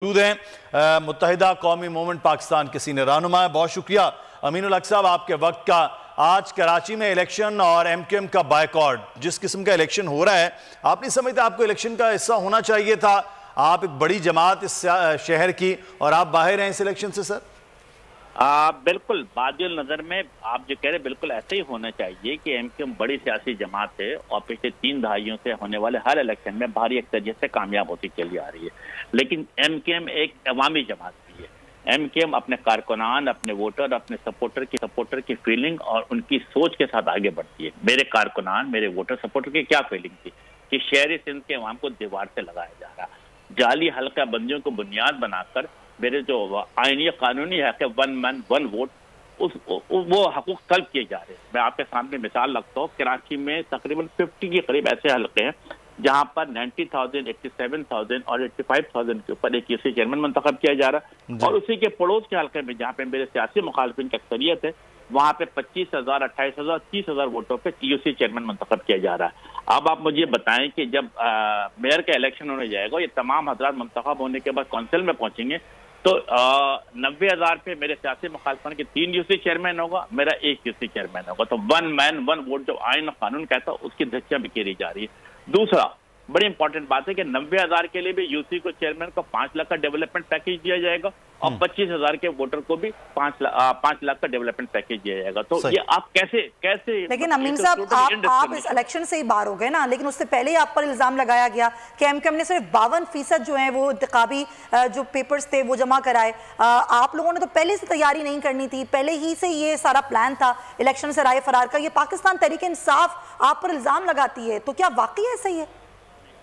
मौजूद हैं मुत्तहिदा कौमी मूवमेंट पाकिस्तान के सीनियर रहनुमा। बहुत शुक्रिया अमीनुल हक साहब आपके वक्त का। आज कराची में इलेक्शन और एमक्यूएम का बायकॉट, जिस किस्म का इलेक्शन हो रहा है, आप नहीं समझते आपको इलेक्शन का हिस्सा होना चाहिए था? आप एक बड़ी जमात इस शहर की और आप बाहर हैं इस इलेक्शन से सर। बिल्कुल बादिल नजर में आप जो कह रहे बिल्कुल ऐसे ही होना चाहिए कि एमक्यूएम बड़ी सियासी जमात है और पिछले 3 दहाइयों से होने वाले हर इलेक्शन में भारी अक्सरियत से कामयाब होती चली आ रही है। लेकिन एमक्यूएम एक अवामी जमात भी है। एमक्यूएम अपने कारकुनान, अपने वोटर, अपने सपोर्टर की फीलिंग और उनकी सोच के साथ आगे बढ़ती है। मेरे कारकुनान, मेरे वोटर, सपोर्टर की क्या फीलिंग थी कि शहरी सिंध के अवाम को दीवार से लगाया जा रहा, जाली हल्का बंदियों को बुनियाद बनाकर मेरे जो आईनी कानूनी है कि 1 मैन 1 वोट वो हकूक तलब किए जा रहे हैं। मैं आपके सामने मिसाल रखता हूँ, कराची में तकरीबन 50 के करीब ऐसे हल्के हैं जहां पर 90,000, 87,000 और 85,000 के ऊपर एक यूसी चेयरमैन मंतखब किया जा रहा है। और उसी के पड़ोस के हल्के में जहाँ पे मेरे सियासी मुखालफिन की अक्सरियत है, वहां पे 25,000, 28,000, 30,000 वोटों पे यूसी चेयरमैन मंतखब किया जा रहा है। अब आप मुझे बताएं कि जब मेयर का इलेक्शन होने जाएगा, ये तमाम हजरात मंतखब होने के बाद काउंसिल में पहुंचेंगे तो 90,000 पे मेरे सियासी मुखालफन के 3 यूसी चेयरमैन होगा, मेरा 1 यूसी चेयरमैन होगा। तो 1 मैन 1 वोट जो आइन और कानून कहता है उसकी धज्जियां बिखेरी जा रही है। दूसरा बड़ी इंपॉर्टेंट बात है कि 90,000 के लिए भी यूसी को चेयरमैन को 5 लाख का डेवलपमेंट पैकेज दिया जाएगा और 25,000 के वोटर को भी 5 लाख का डेवलपमेंट पैकेज दिया जाएगा। तो ये आप कैसे लेकिन अमीन साहब आप इस इलेक्शन से ही बाहर हो गए ना, लेकिन उससे पहले ही आप पर इल्जाम लगाया गया कि एमक्यूएम ने सिर्फ 52% जो है वो इंतखाबी जो पेपर्स थे वो जमा कराए। आप लोगों ने तो पहले से तैयारी नहीं करनी थी, पहले ही से ये सारा प्लान था इलेक्शन से राय फरार का। ये पाकिस्तान तहरीक इंसाफ आप पर इल्जाम लगाती है, तो क्या वाकई ऐसा ही है?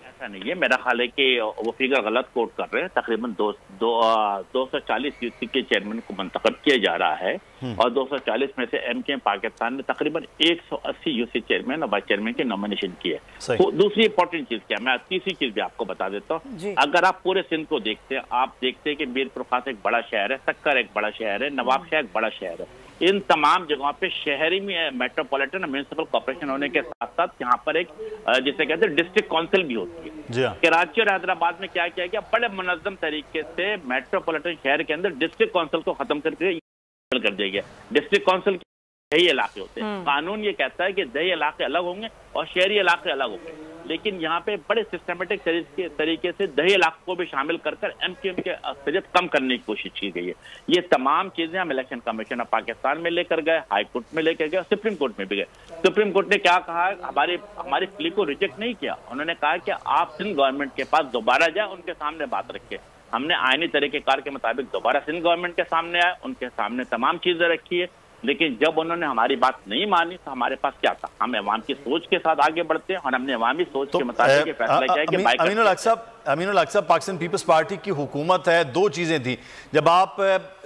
ऐसा नहीं है, मेरा ख्याल है कि वो फिगर गलत कोट कर रहे हैं। तकरीबन 240 यूसी के चेयरमैन को मंतखब किया जा रहा है और 240 में से एमक्यूएम पाकिस्तान ने तकरीबन 180 यूसी चेयरमैन और वाइस चेयरमैन की नॉमिनेशन की है। तो दूसरी इंपॉर्टेंट चीज क्या, मैं तीसरी चीज भी आपको बता देता हूँ। अगर आप पूरे सिंध को देखते हैं, आप देखते हैं कि मीरपुर खास एक बड़ा शहर है, सक्कर एक बड़ा शहर है, नवाबशाह एक बड़ा शहर है। इन तमाम जगहों पे शहरी में मेट्रोपॉलिटन म्युनिसिपल कॉर्पोरेशन होने के साथ साथ यहाँ पर एक जिसे कहते हैं डिस्ट्रिक्ट काउंसिल भी होती है। कराची और हैदराबाद में क्या किया गया, बड़े मुनज़्ज़म तरीके से मेट्रोपॉलिटन शहर के अंदर डिस्ट्रिक्ट काउंसिल को खत्म करके कर दिया गया। डिस्ट्रिक्ट काउंसिल दही इलाके होते हैं, कानून ये कहता है कि दही इलाके अलग होंगे और शहरी इलाके अलग होंगे, लेकिन यहाँ पे बड़े सिस्टमेटिक तरीके से दही इलाकों को भी शामिल कर एमक्यूएम के अक्सरियत कम करने की कोशिश की गई है। ये तमाम चीजें हम इलेक्शन कमीशन ऑफ पाकिस्तान में लेकर गए, हाई कोर्ट में लेकर गए और सुप्रीम कोर्ट में भी गए। सुप्रीम कोर्ट ने क्या कहा, हमारी प्ली को रिजेक्ट नहीं किया। उन्होंने कहा कि आप सिंध गवर्नमेंट के पास दोबारा जाए, उनके सामने बात रखे। हमने आईनी तरीकेकार के मुताबिक दोबारा सिंध गवर्नमेंट के सामने आए, उनके सामने तमाम चीजें रखी है। लेकिन जब उन्होंने हमारी बात नहीं मानी तो हमारे पास क्या था, हम अवाम की सोच के साथ आगे बढ़ते हैं और हमने अवामी सोच के मुताबिक फैसला किया कि अमीनुल हक साहब, पाकिस्तान पीपल्स पार्टी की हुकूमत है, 2 चीजें थी। जब आप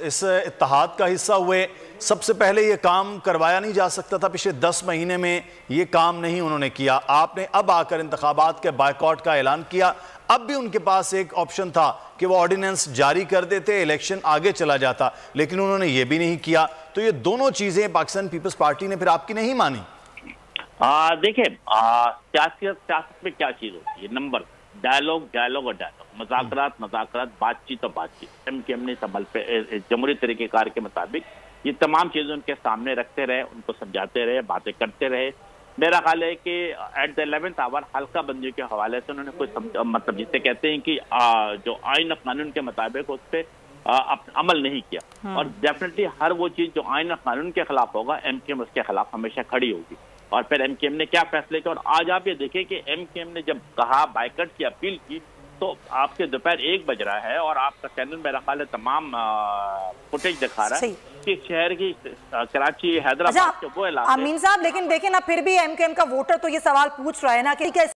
इस इत्तेहाद का हिस्सा हुए, सबसे पहले ये काम करवाया नहीं जा सकता था? पिछले 10 महीने में ये काम नहीं उन्होंने किया। आपने अब आकर इंतखाबात के बायकॉट का ऐलान किया। अब भी उनके पास एक ऑप्शन था कि वो ऑर्डिनेंस जारी कर देते, इलेक्शन आगे चला जाता, लेकिन उन्होंने ये भी नहीं किया। तो ये दोनों चीजें पाकिस्तान पीपल्स पार्टी ने फिर आपकी नहीं मानी। देखिए, सियासत में क्या चीज होती है, नंबर डायलॉग और डायलॉग, मजाकरात, बातचीत और बातचीत। एमक्यूएम ने संभल पे जमहूरी तरीकेकार के मुताबिक ये तमाम चीजें उनके सामने रखते रहे, उनको समझाते रहे, बातें करते रहे। मेरा ख्याल है कि एट द 11th आवर हल्का बंदी के हवाले से उन्होंने कोई मतलब जिसे कहते हैं कि जो आइन और कानून के मुताबिक उस पर अमल नहीं किया। और डेफिनेटली हर वो चीज जो आइन और कानून के खिलाफ होगा, एमक्यूएम उसके खिलाफ हमेशा खड़ी होगी। और फिर एमक्यूएम ने क्या फैसले किया, और आज आप ये देखें कि एमक्यूएम ने जब कहा, बायकॉट की अपील की, तो आपके दोपहर 1 बज रहा है और आपका चैनल मेरा ख्याल है तमाम फुटेज दिखा रहा है कि शहर की कराची, हैदराबाद के वो इलाके। अमीन साहब, लेकिन देखें ना, फिर भी एमक्यूएम का वोटर तो ये सवाल पूछ रहा है ना कि